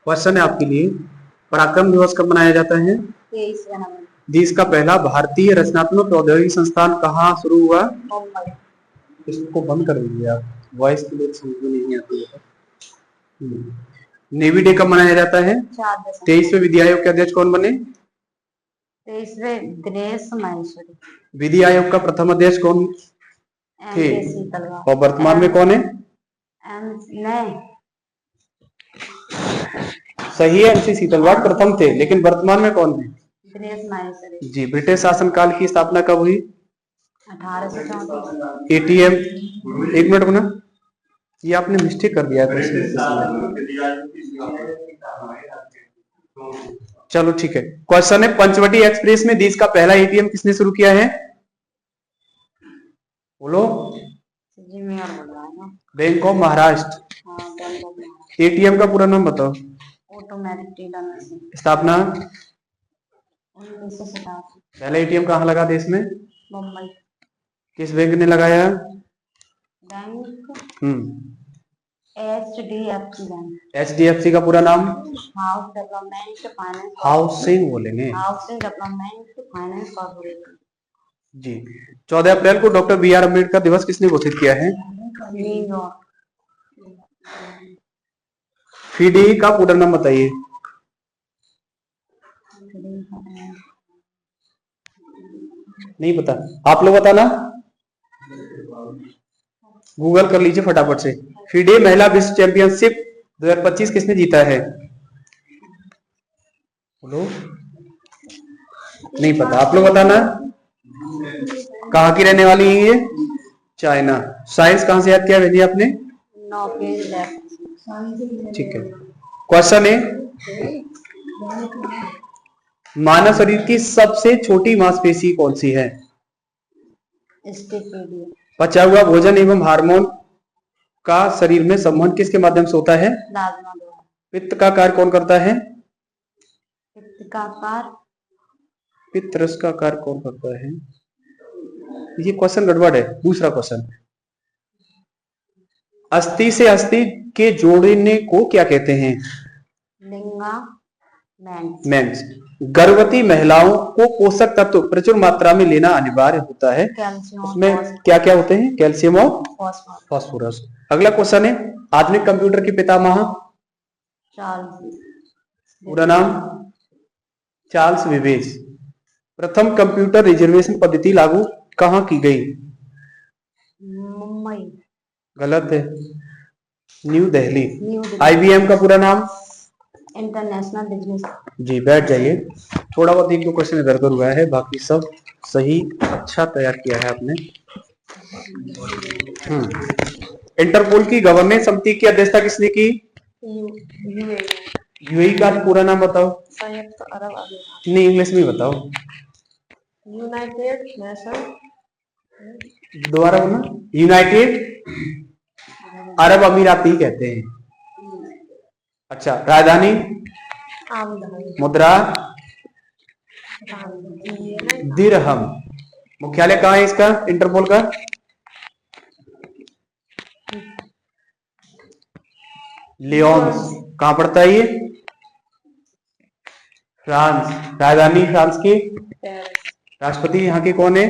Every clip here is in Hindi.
क्वेश्चन है आपके लिए, पराक्रम दिवस कब मनाया जाता है? 23 जनवरी। देश का पहला भारतीय रचनात्मक प्रौद्योगिकी संस्थान कहाँ शुरू हुआ? मुंबई। इसको बंद कर दीजिए आप, वॉइस के लिए समझ में नहीं आती है। नेवी डे कब मनाया जाता है? 23वें विधि आयोग के अध्यक्ष कौन बने? 23वें दिनेश माहेश्वरी। विधि आयोग का प्रथम अध्यक्ष कौन थे और वर्तमान में कौन है? सही है, MC शीतलवाड़ प्रथम थे, लेकिन वर्तमान में कौन है? दिनेश माहेश्वरी जी। ब्रिटिश शासनकाल की स्थापना कब हुई? 1834। ATM, एक मिनट बना, ये आपने मिस्टेक कर दिया है। चलो ठीक है। क्वेश्चन है, पंचवटी एक्सप्रेस में देश का पहला ATM किसने शुरू किया है? बोलो। Bank of Maharashtra. ATM का पूरा नाम बताओ। Automatic teller machine. स्थापना 1987। पहला ATM कहाँ लगा देश में? मुंबई। किस बैंक ने लगाया? Bank HDFC bank. HDFC का पूरा नाम? House development finance. हाउसिंग बोलेंगे। Housing development finance corporation. जी। 14 अप्रैल को डॉक्टर BR अम्बेडकर दिवस किसने घोषित किया है? न्यूयॉर्क। FIDE का पूरा नाम बताइए। नहीं पता? आप लोग बताना, गूगल कर लीजिए फटाफट से। FIDE महिला विश्व चैंपियनशिप 2025 किसने जीता है? बोलो। नहीं पता? आप लोग बताना। कहाँ की रहने वाली है ये? चाइना। साइंस कहाँ से याद किया भेजिए आपने? ठीक है। क्वेश्चन है, मानव शरीर की सबसे छोटी मांसपेशी कौन सी है? पचा हुआ भोजन एवं हार्मोन का शरीर में संवहन किसके माध्यम से होता है? पित्त का कार्य कौन करता है? पित्त रस का कार्य कौन करता है? ये क्वेश्चन गड़बड़ है। दूसरा क्वेश्चन, अस्थि से अस्थि के जोड़ने को क्या कहते हैं? मेंस। गर्भवती महिलाओं को पोषक तत्व प्रचुर मात्रा में लेना अनिवार्य होता है। उसमें क्या क्या होते हैं? कैल्शियम और फास्फोरस। अगला क्वेश्चन है, आधुनिक कंप्यूटर के पितामह? पूरा नाम? Charles Babbage. प्रथम कंप्यूटर रिजर्वेशन पद्धति लागू कहाँ की गई? मुंबई। गलत है, न्यू दिल्ली। IBM का पूरा नाम? International business. जी। बैठ जाइए। थोड़ा बहुत एक दो क्वेश्चन इधर उधर हुआ है, बाकी सब सही। अच्छा तैयार किया है आपने। इंटरपोल की गवर्नेंस समिति की अध्यक्षता किसने की? UAE का पूरा नाम बताओ। संयुक्त अरब अमीरात। नहीं, इंग्लिश में बताओ। United nation. दोबारा बोलना। यूनाइटेड अरब अमीरात ही कहते हैं। अच्छा। राजधानी? मुद्रा? दिरहम। मुख्यालय कहाँ है इसका, इंटरपोल का? लियोन्स। कहाँ पड़ता है ये? फ्रांस। राजधानी फ्रांस की? राष्ट्रपति यहाँ के कौन है?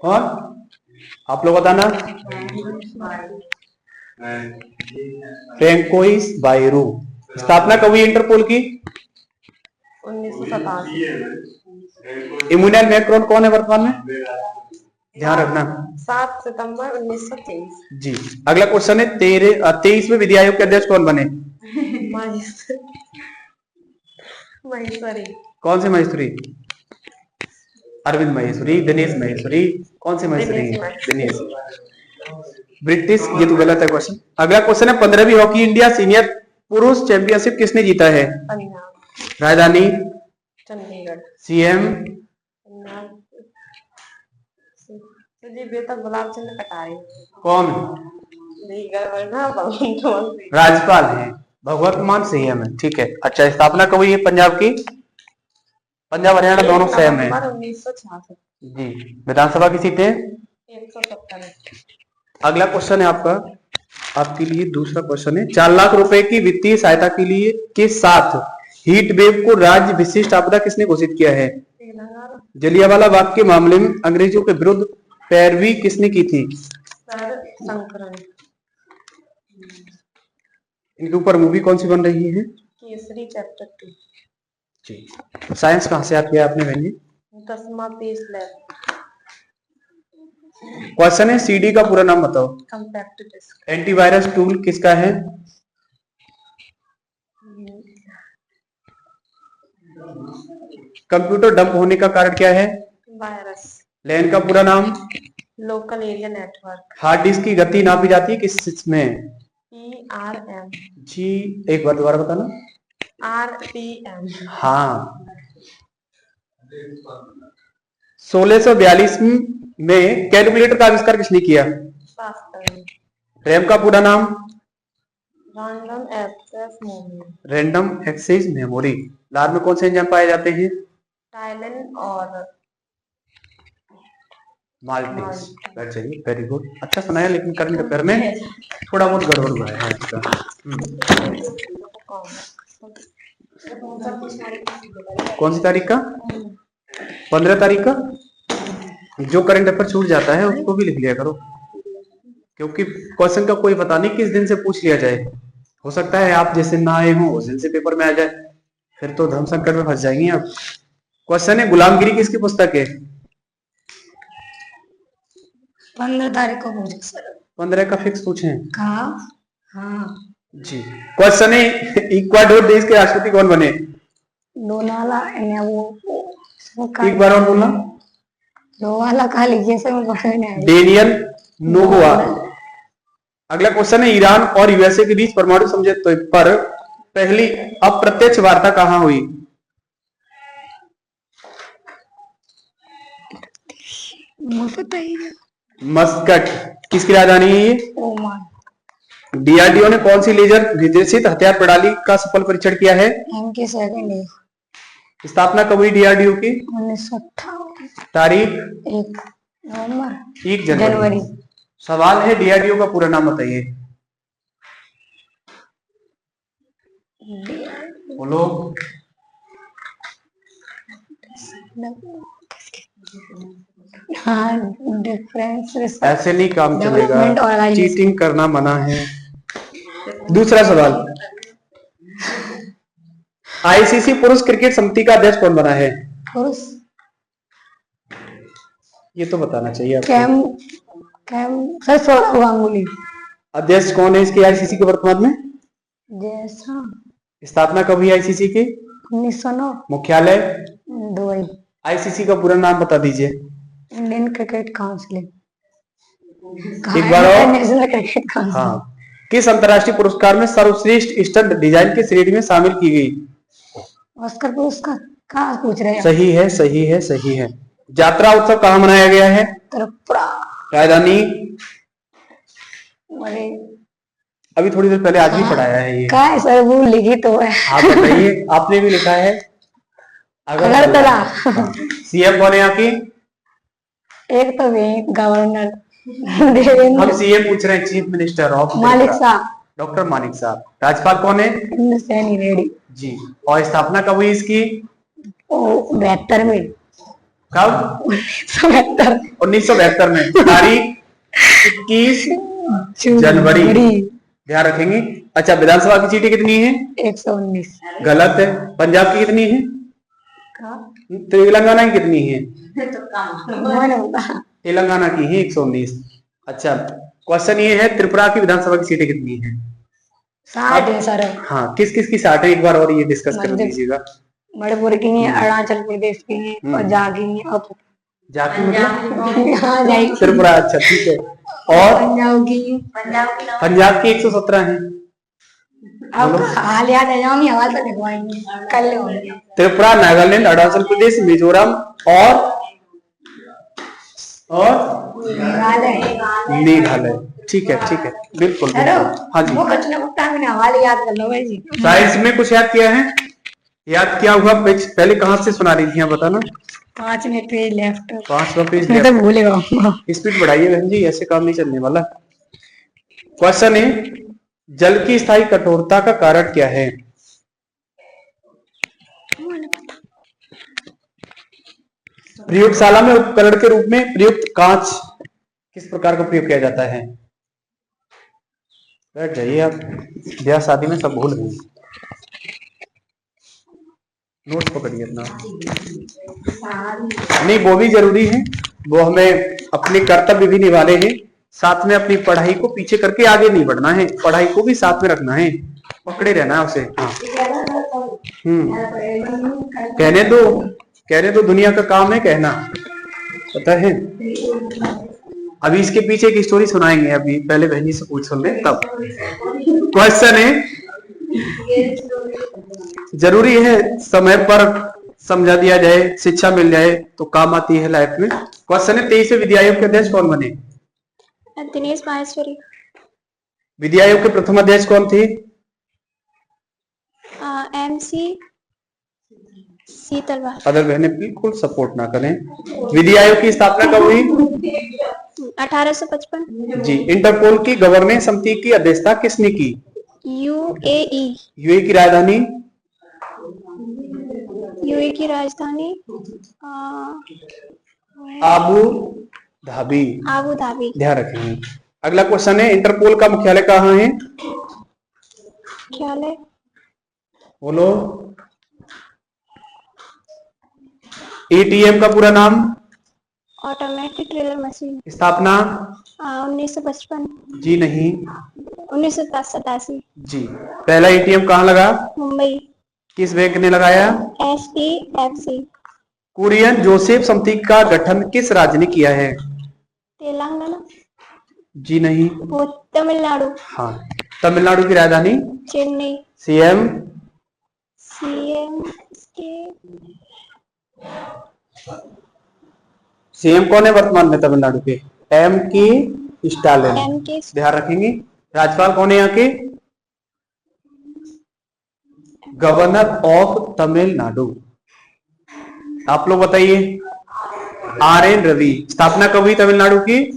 कौन? आप लोग बताना। François Bayrou. स्थापना कब हुई इंटरपोल की? 1987। इमैनुअल मैक्रोन कौन है वर्तमान में? ध्यान रखना। 7 सितंबर 1923। जी। अगला क्वेश्चन है, 23वें विधि आयोग के अध्यक्ष कौन बने? महेश्वरी। कौन से महेश्वरी? अरविंद महेश्वरी, दिनेश महेश्वरी। कौन से महेश्वरी? दिनेश। ब्रिटिश। ये तो गलत है क्वेश्चन। अगला क्वेश्चन है, 15वीं हॉकी इंडिया सीनियर पुरुष चैंपियनशिप किसने जीता है? राजधानी? चंडीगढ़। CM? गुलाब चंद कटारे। कौन? राज्यपाल है। भगवत मान CM है। ठीक है। अच्छा, स्थापना कब हुई है पंजाब की? पंजाब हरियाणा दोनों सेम है। 1966। जी। विधानसभा की सीटें? 170। अगला क्वेश्चन है आपका, आपके लिए दूसरा क्वेश्चन है, 4 लाख रुपए की वित्तीय सहायता के लिए के साथ हीट वेव को राज्य विशिष्ट आपदा किसने घोषित किया है? तेलंगाना। जलियांवाला बाग के मामले में अंग्रेजों के विरुद्ध पैरवी किसने की थी? सर संकरण। इनके ऊपर मूवी कौन सी बन रही है? केसरी चैप्टर 2। जी। साइंस कहाँ से याद किया आपने बहन जी? 10वां पेज लैब। क्वेश्चन है, सीडी का पूरा नाम बताओ। Compact disc. एंटीवायरस टूल किसका है? कंप्यूटर डंप होने का कारण क्या है? वायरस। लैन का पूरा नाम? Local area network. Hard disk की गति नापी जाती है किस में? PRM। जी, एक बार दोबारा बताना। RPM। हाँ। 1642 में कैलकुलेटर का आविष्कार किसने किया? पास्कल। रैम का पूरा नाम? Random access memory. लार में कौन से एंजाइम पाए जाते हैं? टाइलिन और माल्टेज। वेरी गुड, अच्छा सुनाया, लेकिन करंट अफेयर में थोड़ा बहुत गड़बड़ हुआ है इसका। कौन सी तारीख का? 15 तारीख का। जो करंट अफेयर छूट जाता है उसको भी लिख लिया करो, क्योंकि क्वेश्चन का कोई पता नहीं किस दिन से पूछ लिया जाए। हो सकता है आप जैसे ना आए हो उस दिन से पेपर में आ जाए, फिर तो धर्म संकट में फंस जाएंगे आप। क्वेश्चन है, गुलामगिरी किसकी पुस्तक है? 15 तारीख को पूछे सर। 15 का फिक्स पूछे? हाँ जी। क्वेश्चन है, इक्वाडोर देश के राष्ट्रपति कौन बने? लोनाला एक बार और बोलना। लोनाला का लिखिए सर, मुझे नहीं। Daniel Noboa. अगला क्वेश्चन है, ईरान और यूएसए के बीच परमाणु समझौते पर पहली अप्रत्यक्ष वार्ता कहां हुई? मस्कट। किसकी राजधानी है ये? ओमान। डीआरडीओ ने कौन सी लेजर निर्देशित हथियार प्रणाली का सफल परीक्षण किया है? MK second. स्थापना कब हुई डीआरडीओ की? 1958। तारीख? 1 नवंबर। 1 जनवरी। सवाल है, डीआरडीओ का पूरा नाम बताइए। बोलो। हाँ, डिफरेंस। ऐसे नहीं काम चलेगा, चीटिंग करना मना है। दूसरा सवाल, आईसीसी पुरुष क्रिकेट समिति का अध्यक्ष कौन बना है? पुरुष? ये तो बताना चाहिए आपको। सर सौरव गांगुली। अध्यक्ष कौन है इसके आईसीसी के वर्तमान में? जैसा। स्थापना कब हुई आईसीसी की? 1909। मुख्यालय? दुबई। आईसीसी का पूरा नाम बता दीजिए। Indian cricket council. एक बार और। National cricket council. हाँ। किस अंतरराष्ट्रीय पुरस्कार में सर्वश्रेष्ठ स्टंट डिजाइन की श्रेणी में शामिल की गई? ऑस्कर पुरस्कार कहाँ पूछ रहे हैं? सही है, सही है, सही है। यात्रा उत्सव कहाँ मनाया गया है? त्रिपुरा। राजधानी? अरे अभी थोड़ी देर पहले आज भी पढ़ाया है ये। क्या है सर, वो लिखी तो है। आप बताइए, आपने भी लिखा है अगरतला। सीएम कौन है आपकी? एक तो गवर्नर हम सीएम पूछ रहे हैं, चीफ मिनिस्टर ऑफ मालिक साहब। डॉक्टर मानिक साहब। राज्यपाल कौन है? सैनी रेड्डी जी। और स्थापना कब हुई इसकी? 72 में। कब? 1972 में। तारीख? 21 जनवरी। ध्यान रखेंगे। अच्छा, विधानसभा की सीटें कितनी है? 119। गलत है। पंजाब की कितनी है? तेलंगाना की कितनी है? तेलंगाना की है 119। अच्छा, क्वेश्चन ये है, त्रिपुरा की विधानसभा की सीटें कितनी है? 60 है सर। हाँ, किस किस की 60 है, एक बार और ये डिस्कस कर लीजिएगा। मणिपुर की है, अरुणाचल प्रदेश की है, और जागी है। जाकी मतलब? हाँ, जाएगी त्रिपुरा। अच्छा, ठीक है। और पंजाब की? पंजाब की 117 है। अब हाल याद है, जाऊंगी हाल तो लिखवाएंगे कल होंगे। त्रिपुरा, नागालैंड, अरुणाचल प्रदेश, मिजोरम और मेघालय। ठीक है, ठीक है, बिल्कुल। हाँ जी। वो मैंने हवाले याद कर लो भाई जी। साइंस में कुछ याद किया है? याद किया हुआ पहले कहाँ से सुना रही थी आप बताना। 5 में पेज लेफ्ट। 5वां पेज मैं तो भूलेगा। स्पीड बढ़ाइए बहन जी, ऐसे काम नहीं चलने वाला। क्वेश्चन है, जल की स्थायी कठोरता का कारण क्या है? प्रयोगशाला में उपकरण के रूप में प्रयुक्त कांच किस प्रकार का प्रयोग किया जाता है? बैठ जाइए आप, ब्याह शादी में सब भूल गए। नोट्स पकड़िए अपना। नहीं, वो भी जरूरी है, वो हमें अपने कर्तव्य भी निभाने हैं, साथ में अपनी पढ़ाई को पीछे करके आगे नहीं बढ़ना है, पढ़ाई को भी साथ में रखना है, पकड़े रहना है उसे। हाँ। कहने दो, दुनिया का काम है कहना, पता है। अभी इसके पीछे एक स्टोरी सुनाएंगे, अभी पहले बहनी से पूछ सुन ले तब। क्वेश्चन है, जरूरी है समय पर समझा दिया जाए, शिक्षा मिल जाए तो काम आती है लाइफ में। क्वेश्चन है, 23वें विधि आयोग के अध्यक्ष कौन बने? दिनेश माहेश्वरी। विधि आयोग के प्रथम अध्यक्ष कौन थे? MC शीतलवाल। अदर बहनें बिल्कुल सपोर्ट ना करें। विधि आयोग की स्थापना कब हुई? 1855। जी। इंटरपोल की गवर्निंग समिति की अध्यक्षता किसने की? UAE। यूएई की राजधानी? यूएई की राजधानी आबू धाबी। Abu Dhabi. ध्यान रखेंगे। अगला क्वेश्चन है, इंटरपोल का मुख्यालय कहाँ है? मुख्यालय बोलो। ATM का पूरा नाम? Automatic teller machine. स्थापना? 1955। जी नहीं। 1987। जी। पहला ATM कहाँ लगा? मुंबई। किस बैंक ने लगाया? HDFC। कुरियन जोसेफ समिति का गठन किस राज्य ने किया है? तेलंगाना। जी नहीं। वो तमिलनाडु। हाँ। तमिलनाडु की राजधानी? चेन्नई। CM कौन है वर्तमान में तमिलनाडु के? MK Stalin. ध्यान रखेंगे। राज्यपाल कौन है यहाँ के? Governor of Tamil Nadu. आप लोग बताइए। RN रवि। स्थापना कब हुई तमिलनाडु की?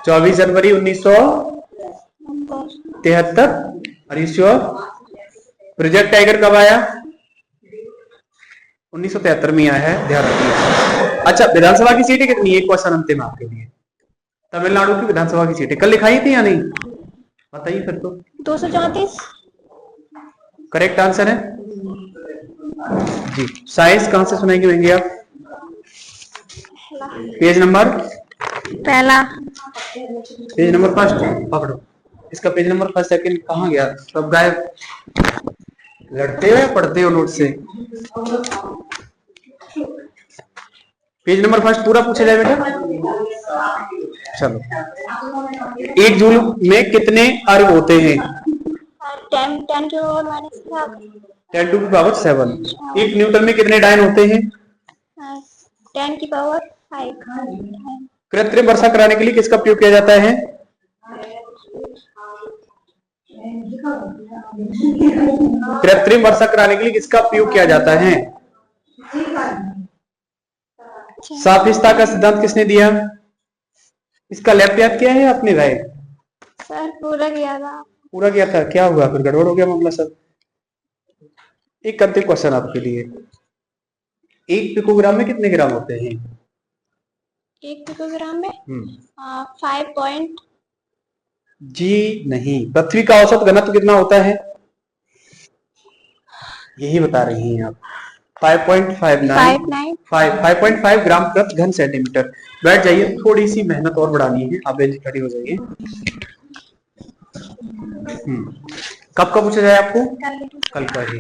24 जनवरी 1973। प्रोजेक्ट टाइगर कब आया? 1973 में आया है, ध्यान रखिए। अच्छा, विधानसभा की सीटें कितनी है? एक क्वेश्चन अंतिम आपके लिए। तमिलनाडु की विधानसभा की सीटें कल लिखाई थी या नहीं? बताइए फिर तो। 234। करेक्ट आंसर है जी। साइंस कहां से सुनाएंगे बहन आप? पेज नंबर पहला। पेज नंबर फर्स्ट पकड़ो। इसका पेज नंबर फर्स्ट सेकंड कहाँ गया? सब गायब। लड़ते हो या पढ़ते हो नोट से? पेज नंबर फर्स्ट पूरा पूछा जाए बेटा। चलो, 1 जूल में कितने अर्ग होते हैं? 10 की power -10 to the power 7। 1 newton में कितने डायन होते हैं? 10 की पावर 5। कृत्रिम वर्षा कराने के लिए किसका प्रयोग किया जाता है? कृत्रिम वर्षा कराने के लिए किसका प्रयोग किया जाता है? सापेक्षता का सिद्धांत किसने दिया? इसका लैप याद किया है आपने भाई? सर पूरा किया था। पूरा किया था? क्या हुआ फिर? गड़बड़ हो गया मामला सब। एक अंतिम क्वेश्चन आपके लिए। 1 पिकोग्राम में कितने ग्राम होते हैं? 1 पिकोग्राम में 5 पॉइंट। जी नहीं। पृथ्वी का औसत घनत्व कितना होता है? यही बता रही हैं आप। 5.5 ग्राम प्रति घन सेंटीमीटर। बैठ जाइए, थोड़ी सी मेहनत और बढ़ानी है, आप बेंच खड़ी हो जाइए। कब का पूछा जाए आपको? कल का ही।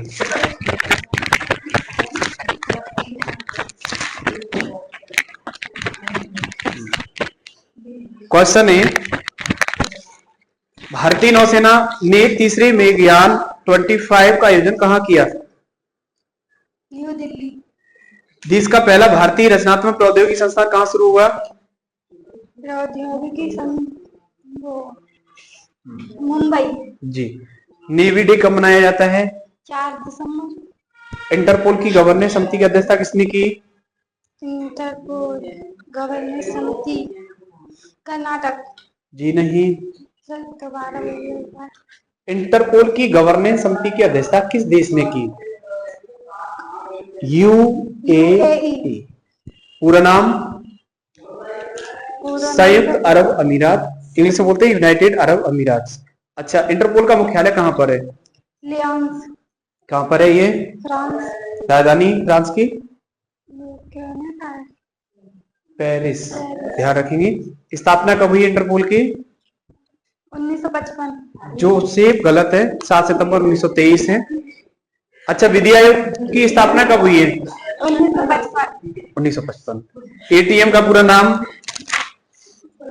क्वेश्चन है, भारतीय नौसेना ने तीसरे मेघयान 25 का आयोजन कहां किया? न्यू दिल्ली। देश का पहला भारतीय रचनात्मक प्रौद्योगिकी संस्थान कहां शुरू हुआ? प्रौद्योगिकी मुंबई। जी। नेवी डे कब मनाया जाता है? 4 दिसंबर। इंटरपोल की गवर्निंग समिति की अध्यक्षता किसने की? इंटरपोल गवर्नेंस समिति कर्नाटक। जी नहीं। सर दोबारा बोलिए एक बार। इंटरपोल की गवर्नेंस समिति की अध्यक्षता किस देश ने की? यूएई। पूरा नाम? संयुक्त अरब अमीरात, इंग्लिश में बोलते हैं यूनाइटेड अरब अमीरात। अच्छा, इंटरपोल का मुख्यालय कहाँ पर है? लियोन्स। कहाँ पर है ये? फ्रांस। राजधानी फ्रांस की? क्या पेरिस। ध्यान रखेंगे। स्थापना कब हुई इंटरपोल की? 1955। जो सेफ गलत है, 7 सितंबर 1923 है। अच्छा, विधि आयोग की स्थापना कब हुई है? 1955। एटीएम का पूरा नाम?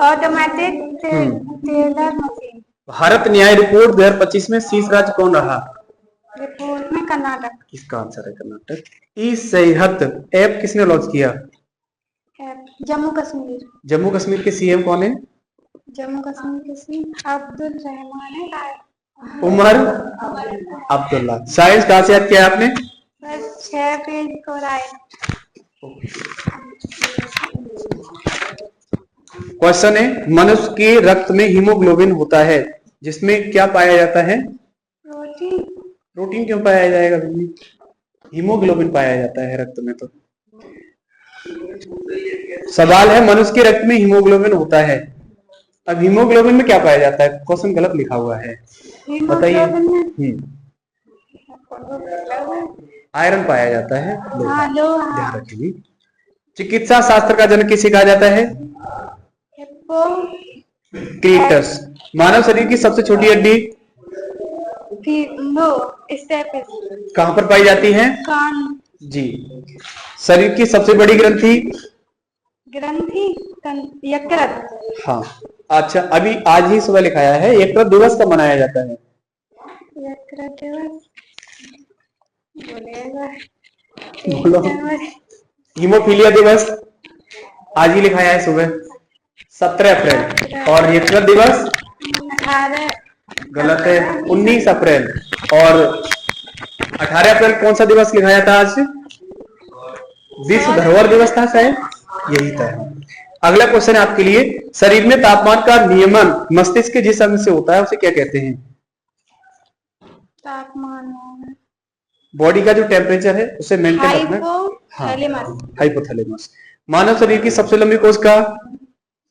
Automatic teller machine. भारत न्याय रिपोर्ट 2025 में शीर्ष राज्य कौन रहा? रिपोर्ट में कर्नाटक। इसका आंसर है कर्नाटक। ई सेहत ऐप किसने लॉन्च किया? जम्मू कश्मीर। जम्मू कश्मीर के सीएम कौन है? जम्मू कश्मीर के सीएम अब्दुल रहमान है। उमर अब्दुल्ला। साइंस कहाँ से याद किया आपने? 6 पेज को राय। क्वेश्चन है, मनुष्य के रक्त में हीमोग्लोबिन होता है जिसमें क्या पाया जाता है? प्रोटीन। प्रोटीन क्यों पाया जाएगा? हीमोग्लोबिन पाया जाता है रक्त में। तो सवाल है, मनुष्य के रक्त में हीमोग्लोबिन होता है, अब हीमोग्लोबिन में क्या पाया जाता है? क्वेश्चन गलत लिखा हुआ है, बताइए। आयरन पाया जाता है। ध्यान रखिए। चिकित्सा शास्त्र का जनक किसे कहा जाता है? क्रीटस। मानव शरीर की सबसे छोटी हड्डी कहां पर पाई जाती है? कान। जी। शरीर की सबसे बड़ी ग्रंथि? यकृत। हाँ। अच्छा, अभी आज ही सुबह लिखाया है, यकृत दिवस कब मनाया जाता है? यकृत दिवस बोलो। हीमोफीलिया दिवस आज ही लिखाया है सुबह, 17 अप्रैल। और यकृत दिवस? 18। गलत है, 19 अप्रैल। और 18 अप्रैल कौन सा दिवस लिखाया था आज? विश्व धरोहर दिवस था शायद, यही था। अगला क्वेश्चन है आपके लिए, शरीर में तापमान का नियमन मस्तिष्क के जिस अंग से होता है उसे क्या कहते हैं? तापमान। बॉडी का जो टेम्परेचर है उसे मेंटेन रखना। हाइपोथैलेमस। मानव शरीर की सबसे लंबी कोशिका?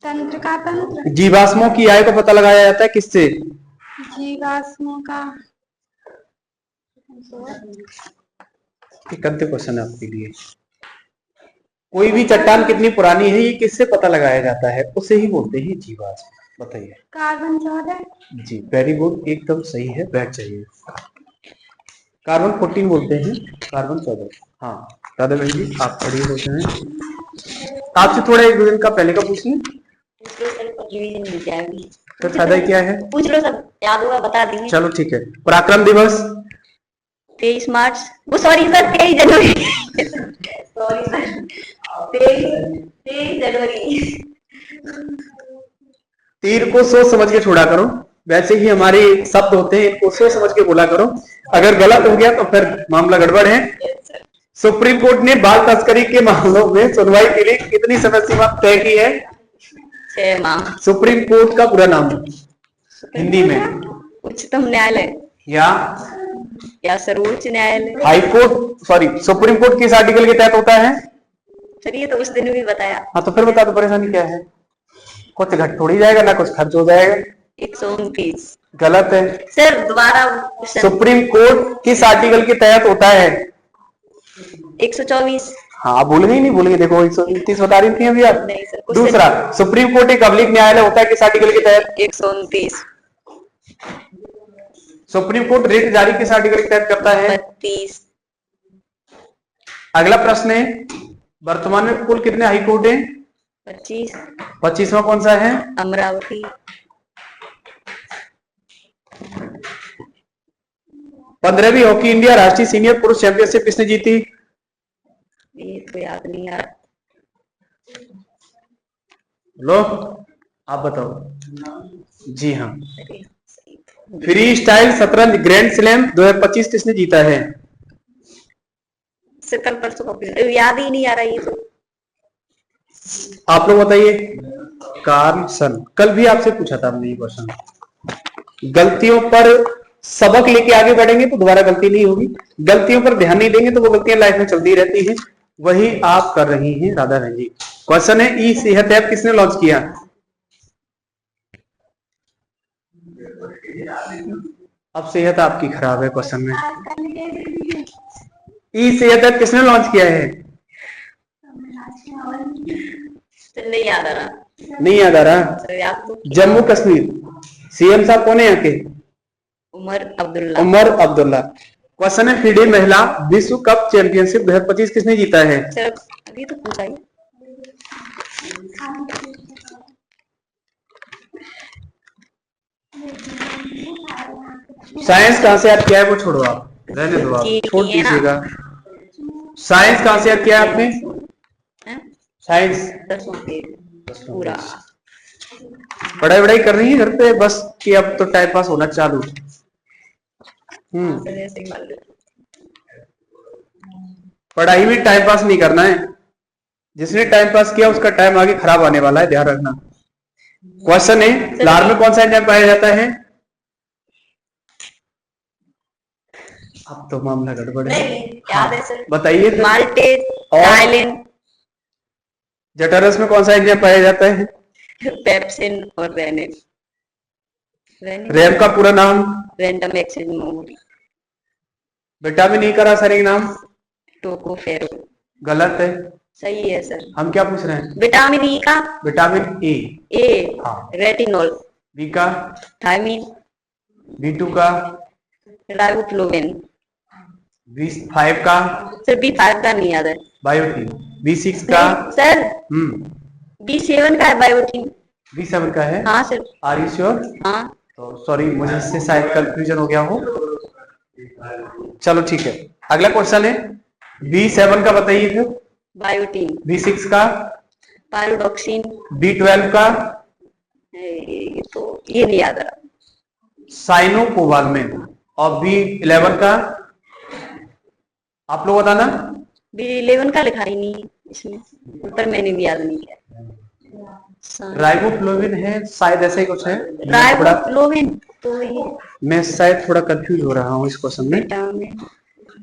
तंत्रिका तंत्र। जीवाश्मों की आयु का पता लगाया जाता है किससे? जीवाश्मों का। एक अंतिम क्वेश्चन है आपके लिए, कोई भी चट्टान कितनी पुरानी है ये किससे पता लगाया जाता है? उसे ही बोलते हैं जीवाश्म। बताइए। कार्बन 14। जी, वेरी गुड, एकदम सही है, बैठ चाहिए। कार्बन 14 बोलते हैं, कार्बन 14। हाँ दादा बहन जी, आप पढ़िए क्वेश्चन है। आपसे थोड़ा एक दिन का पहले का पूछ लें, तो फायदा क्या है? पूछ लो, सब याद होगा बता देंगे। चलो ठीक है। पराक्रम दिवस? 23 मार्च, वो सॉरी सर 23 जनवरी। सॉरी सर, 23 जनवरी। तीर को सोच समझ के छोड़ा करो, वैसे ही हमारे शब्द होते हैं, इनको सोच समझ के बोला करो। अगर गलत हो गया तो फिर मामला गड़बड़ है। सुप्रीम कोर्ट ने बाल तस्करी के मामलों में सुनवाई के लिए कितनी समय सीमा तय की है? 6 माह। सुप्रीम कोर्ट का पूरा नाम हिंदी में? उच्चतम न्यायालय या सर्वोच्च न्यायालय? High court, sorry, supreme court किस आर्टिकल के तहत होता है? सर ये तो उस दिन भी बताया। हाँ तो फिर बता दो, परेशानी क्या है? कुछ घट थोड़ी जाएगा ना कुछ खर्च हो जाएगा। 129। गलत है सर, दोबारा। सुप्रीम कोर्ट किस आर्टिकल के तहत होता है? 124। हाँ भूल गई, नहीं भूल गई, देखो 129 बता रही थी अभी आप। नहीं सर, दूसरा, सुप्रीम कोर्ट एक अभिलेख न्यायालय होता है किस आर्टिकल के तहत? 129। सुप्रीम कोर्ट रेट जारी किस आर्टिकल के तहत करता है? 32। अगला प्रश्न है, वर्तमान में कुल कितने हाई कोर्ट हैं? 25। 25वां कौन सा है? अमरावती। 15वीं हॉकी इंडिया राष्ट्रीय सीनियर पुरुष चैंपियनशिप किसने जीती? ये तो याद नहीं आ रहा। लो आप बताओ। जी हाँ, फ्री स्टाइल शतरंज ग्रैंड स्लैम 2025 किसने जीता है? कल परसों का याद ही नहीं आ रहा ये तो। आप लोग बताइए। कार्लसन, कल भी आपसे पूछा था हमने ये क्वेश्चन। गलतियों पर सबक लेके आगे बढ़ेंगे तो दोबारा गलती नहीं होगी, गलतियों पर ध्यान नहीं देंगे तो वो गलतियां लाइफ में चलती रहती हैं, वही आप कर रही हैं राधा बहन जी। क्वेश्चन है, ई सेहत ऐप किसने लॉन्च किया? अब सेहत आपकी खराब है क्वेश्चन में। ई सेहत ऐप किसने लॉन्च किया है? नहीं याद आ रहा। नहीं याद आ रहा। सर याद तो जम्मू कश्मीर सीएम साहब कौन है यहाँ के? उमर अब्दुल्ला। उमर अब्दुल्ला। क्वेश्चन है, फीडे महिला विश्व कप चैंपियनशिप 2025 किसने जीता है? सर अभी तो पूछा ही। साइंस कहाँ से याद किया है वो छोड़ो, आप रहने दो, आप छोड़ दीजिएगा। साइंस कहाँ से याद किया है आपने? साइंस 10वां पेज पूरा। पढ़ाई वढ़ाई कर रही है घर पे बस कि अब तो टाइम पास होना चालू। पढ़ाई में टाइम पास नहीं करना है, जिसने टाइम पास किया उसका टाइम आगे खराब आने वाला है, ध्यान रखना। क्वेश्चन है, लार में कौन सा एंजाइम पाया जाता है? अब तो मामला गड़बड़ है। याद है सर। बताइए। माल्टेज, और टाइलिन, जठरस में कौन सा एंजाइम पाया जाता है? पेप्सिन और रेनिन। रैम का पूरा नाम? Random access memory. Vitamin E का रासायनिक नाम? टोकोफेरो। गलत है। सही है सर। हम क्या पूछ रहे हैं? विटामिन ई का? Vitamin A. A retinol. B का? थायमीन। B2 का? राइबोफ्लोविन। B5 का? सर B5 का नहीं याद है। बायोटीन। B6 का? सर हम्म B7 का है बायोटीन। B7 का है? हाँ सर। Are you sure? हाँ। तो सॉरी, मुझे इससे शायद कंफ्यूजन हो गया हो। चलो ठीक है, अगला क्वेश्चन है, B7 का बताइए फिर। बायोटीन। B6 का? पायरोडॉक्सिन। B12 का? तो ये नहीं याद रहा। साइनोकोबाल्मिन। और B11 का? आप लोग बताना। B11 का लिखा ही नहीं इसमें, ऊपर मैंने भी याद नहीं किया। राइबोफ्लोविन है शायद, ऐसा ही कुछ है। राइबोफ्लोविन तो ये मैं शायद थोड़ा कंफ्यूज हो रहा हूँ इस क्वेश्चन में। Vitamin.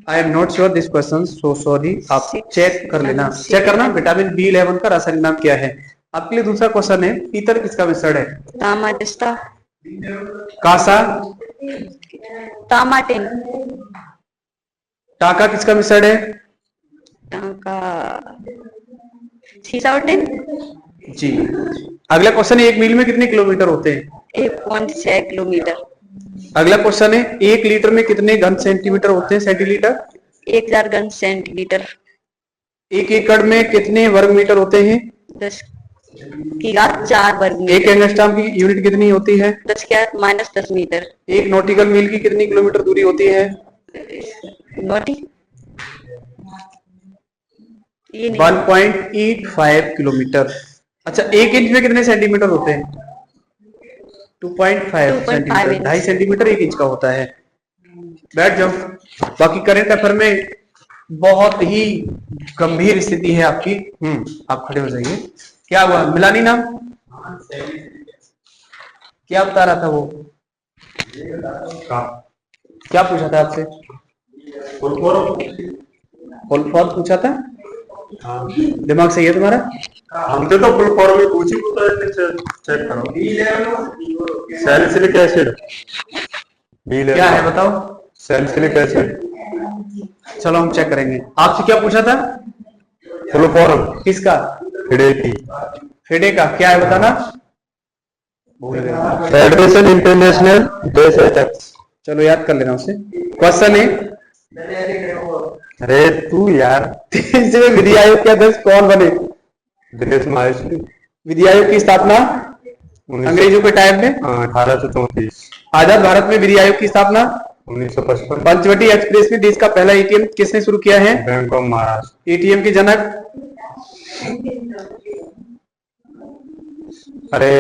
I am not sure this question, so sorry. आप चेक कर लेना, चेक करना विटामिन B11 का रासायनिक नाम क्या है। आपके लिए दूसरा क्वेश्चन है, पीतल किसका मिश्रण है? तामाटिस्टा। कासा? टामाटिन। टाका किसका मिश्रण है? टाका सीसाउटिन। जी। अगला क्वेश्चन है, एक मील में कितने किलोमीटर होते हैं? 1.6 किलोमीटर। अगला क्वेश्चन है, 1 लीटर में कितने घन सेंटीमीटर होते हैं? सेंटीलीटर? 1000 घन सेंटीमीटर। 1 एकड़ में कितने वर्ग मीटर होते हैं? 10 की घात 4 वर्ग मीटर। 1 एंगस्ट्रॉम की यूनिट कितनी होती है? 10 की घात -10 मीटर। 1 नॉटिकल मील की कितनी किलोमीटर दूरी होती है? नोटी ये नहीं। 1.85 किलोमीटर। अच्छा, 1 इंच में कितने सेंटीमीटर होते हैं? 2.5 सेंटीमीटर। 2.5 सेंटीमीटर 1 इंच का होता है। बैठ जाओ। बाकी करंट अफेयर में बहुत ही गंभीर स्थिति है आपकी। आप खड़े हो जाइए। क्या हुआ? मिलानी नाम? क्या बता रहा था वो? क्या पूछा था आपसे? फुल फॉर्म पूछा था? दिमाग सही है तुम्हारा? हमसे तो फुल फॉर्म में पूछी, चेक करो। Salicylic acid. क्या है बताओ? Salicylic acid. चलो हम चेक करेंगे। आपसे क्या पूछा था? फुल फॉर्म किसका? फिडे की। फिडे का क्या है बताना? Federation international base attacks. चलो याद कर लेना उसे। क्वेश्चन है, अरे तू यार, तीसरे विधि आयोग के अध्यक्ष कौन बने? दिनेश माहेश्वरी। विधि आयोग की स्थापना अंग्रेजों के टाइम में? 1834। आजाद भारत में विधि आयोग की स्थापना? 1955। पंचवटी एक्सप्रेस में देश का पहला एटीएम किसने शुरू किया है? Bank of Maharashtra. एटीएम के जनक? अरे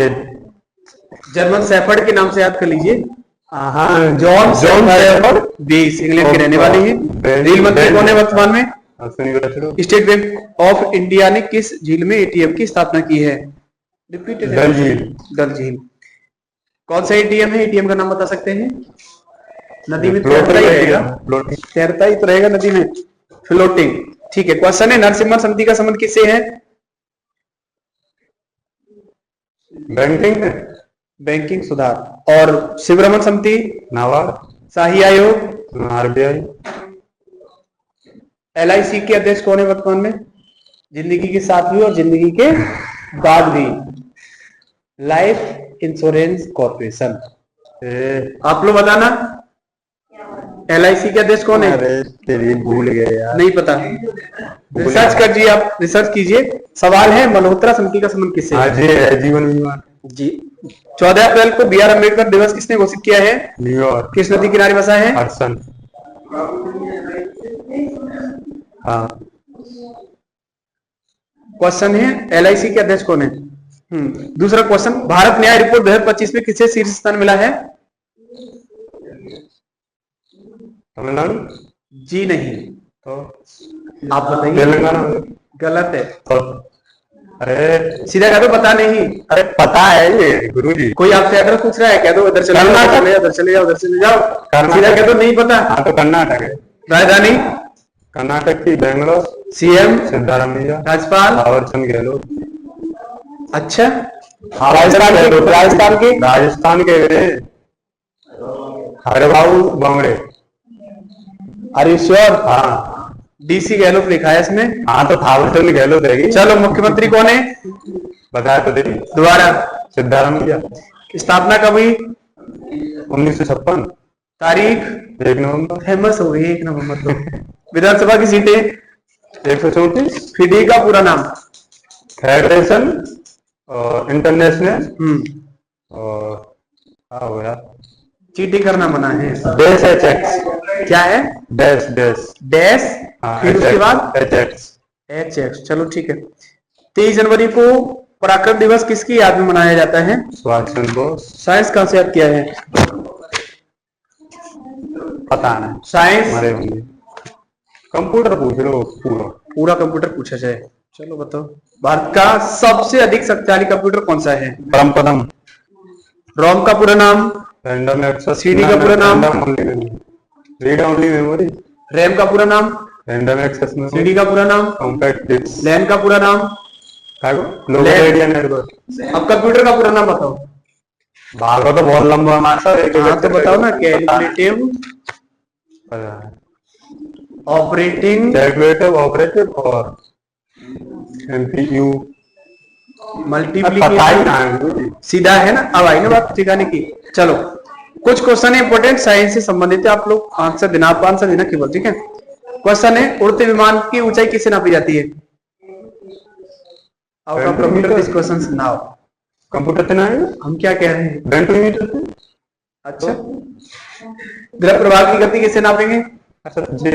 जर्मन शेफर्ड के नाम से याद कर लीजिए। हाँ, जॉन शेफर्ड। 20 इंग्लैंड के रहने वाले हैं। रेल मंत्री कौन है वर्तमान में? स्टेट बैंक ऑफ इंडिया ने किस झील में एटीएम की स्थापना की है? रिपीटेड। डल झील। डल झील। कौन सा एटीएम है? एटीएम का नाम बता सकते हैं? नदी में फ्लोटिंग तैरता ही रहेगा, फ्लोटिंग। तैरता ही तो रहेगा नदी में, फ्लोटिंग। ठीक है। क्वेश्चन है, नरसिम्हा समिति का संबंध किससे है? बैंकिंग में। बैंकिंग सुधार। और शिवरमन समिति? नाबार्ड। शाही आयोग? आरबीआई। LIC के अध्यक्ष कौन है वर्तमान में? जिंदगी के साथ भी और जिंदगी के बाद भी, लाइफ इंश्योरेंस कॉर्पोरेशन। आप लोग बताना, LIC के अध्यक्ष कौन है? अरे तेरी भूल गए यार। नहीं पता? रिसर्च कर जी, आप रिसर्च कीजिए। सवाल है, मल्होत्रा समिति का संबंध किससे आज ये है जीवन बीमा। जी। 14 अप्रैल को BR अम्बेडकर दिवस किसने घोषित किया है? न्यूयॉर्क। किस नदी किनारे बसा है? हडसन। हाँ। क्वेश्चन है, LIC के अध्यक्ष कौन है? दूसरा क्वेश्चन, भारत न्याय रिपोर्ट 2025 में किसे शीर्ष स्थान मिला है? तमिलनाडु। जी नहीं, तो आप बताइए। तेलंगाना। गलत है। तो अरे सीधा कह दो, पता नहीं। अरे पता है ये गुरुजी। कोई आपसे एड्रेस पूछ रहा है, कह दो इधर चले जाओ, उधर चले जाओ, उधर चले जाओ। सीधा कह दो नहीं पता। हाँ तो कर्नाटक है। राजधानी? कर्नाटक की बेंगलोर। CM? सिद्धारमैया। राज्यपाल? थावरचंद गहलोत। अच्छा, राजस्थान के राजस्थान के Haribhau Bagde. Are you sure? हाँ। DC गहलोत लिखा है इसमें। हाँ तो थावरचंद गहलोत रहेगी। चलो, मुख्यमंत्री कौन है? बताया तो तेरी। दोबारा। सिद्धारमैया। स्थापना कब हुई? 1956। तारीख? 1 नवंबर। फेमस हो गई 1 नवंबर तो। विधानसभा की सीटें? 134। फिडी का पूरा नाम? फेडरेशन और इंटरनेशनल और क्या हो गया? चीटिंग करना मना है। Dash HX। क्या है? Dash dash. डैश, हाँ, फिर उसके बाद HX। HX। चलो ठीक है। 23 जनवरी को पराक्रम दिवस किसकी याद में मनाया जाता है? सुभाष चंद्र बोस। साइंस कहाँ से याद किया है? पता नहीं। साइंस? हमारे होंगे। कंप्यूटर पूछ लो पूरा। पूरा कंप्यूटर पूछा जाए। चलो बताओ, भारत का सबसे अधिक शक्तिशाली कंप्यूटर कौन सा है? परमपदम। रोम का पूरा नाम? Random access. CD का पूरा नाम? Read only memory. रैम का पूरा नाम? Random access memory. CD का पूरा नाम? Compact disc. लैन का पूरा नाम? Global area network. अब कंप्यूटर का पूरा नाम बताओ। भागो तो बहुत लंबा हमारा। हाँ तो बताओ ना। कैलकुलेटिव ऑपरेटिंग कैलकुलेटिव ऑपरेटिव और MPU। मल्टीप्लिकेशन। सीधा है ना? अब आई ना बात ठिकाने की। चलो, कुछ क्वेश्चन है इंपोर्टेंट, साइंस से संबंधित है, आप लोग आंसर देना, आप आंसर देना केवल। ठीक है। क्वेश्चन है, उड़ते विमान की ऊंचाई किससे नापी जाती है? Computer this question now. Computer ना है। हम क्या कह रहे हैं? सेंटीमीटर। अच्छा, द्रव प्रवाह की गति किससे नापेंगे? अच्छा जी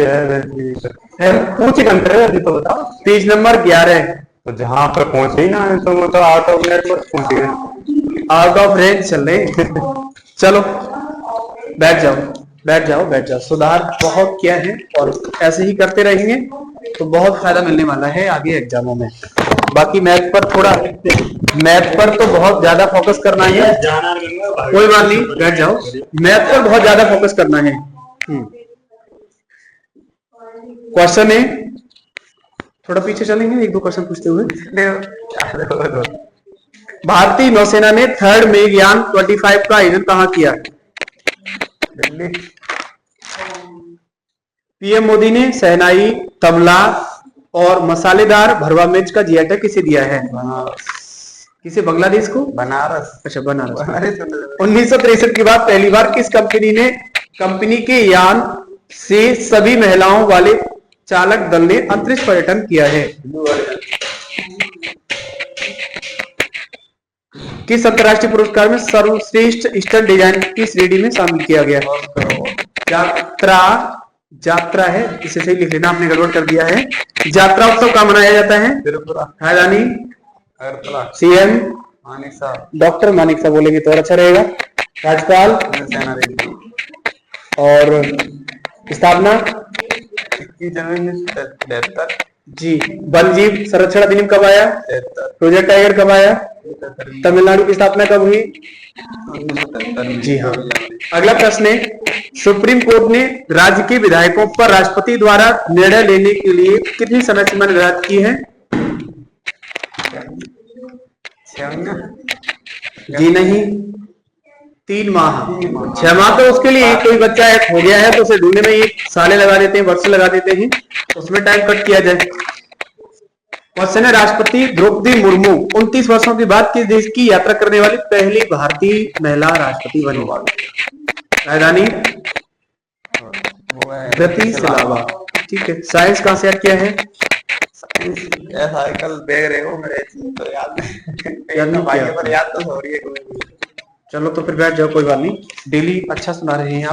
है। पूछ घंटे है तो बताओ। Page number 11। तो जहां पर पहुंचे ही ना है तो मतलब आउट ऑफ नेटवर्क पहुंच गए। आउट ऑफ रेंज चल रहे। चलो बैठ जाओ, बैठ जाओ, बैठ जाओ। सुधार बहुत किया है और ऐसे ही करते रहेंगे तो बहुत फायदा मिलने वाला है आगे एग्जामों में। बाकी मैथ पर थोड़ा, मैथ पर तो बहुत ज्यादा फोकस करना है। कोई बात नहीं, बैठ जाओ। मैथ पर बहुत ज्यादा फोकस करना है। क्वेश्चन है, थोड़ा पीछे चलेंगे, 1-2 क्वेश्चन पूछते हुए। भारतीय नौसेना ने 3rd मेघयान 25 का आयोजन कहां किया? PM मोदी ने शहनाई, तबला और मसालेदार भरवा मिर्च का GI टैग किसे दिया है? किसे? बांग्लादेश को? बनारस। अच्छा, बनारस। 1963 के बाद पहली बार किस कंपनी के यान से सभी महिलाओं वाले चालक दल ने अंतरिक्ष पर्यटन किया है? किस अंतरराष्ट्रीय पुरस्कार में सर्वश्रेष्ठ स्टंट डिजाइन की श्रेणी में शामिल किया गया? यात्रा है, इसे सही लिख लेना, आपने गड़बड़ कर दिया है। यात्रा उत्सव कहाँ मनाया जाता है? राजधानी? CM? डॉक्टर मानिक साहब बोलेंगे तो और अच्छा रहेगा। राज्यपाल? और स्थापना? जनवरी 1973। जी। वन जीव संरक्षण अधिनियम कब आया? प्रोजेक्ट टाइगर कब आया? तमिलनाडु की स्थापना कब हुई? 1973। जी हाँ। अगला प्रश्न है, सुप्रीम कोर्ट ने राज्य के विधायकों पर राष्ट्रपति द्वारा निर्णय लेने के लिए कितनी समय सीमा निर्धारित की है? 6 महीना। जी नहीं, 3 माह। 6 माह तो उसके लिए कोई बच्चा एक हो गया है तो उसे ढूंढने में एक साले लगा देते हैं, वर्ष लगा देते हैं, उसमें टाइम कट किया जाए। क्वेश्चन है, राष्ट्रपति द्रौपदी मुर्मू 29 वर्षों के बाद किस देश की यात्रा करने वाली पहली भारतीय महिला राष्ट्रपति बनी? राजधानी ब्रतिस्लावा। ठीक है। साइंस कहाँ से याद किया है? ऐसा है, कल देख रहे हो मेरे तो याद याद नहीं किया। पर याद तो हो रही है। चलो तो फिर बैठ जाओ, कोई बात नहीं, डेली अच्छा सुना रहे हैं आप।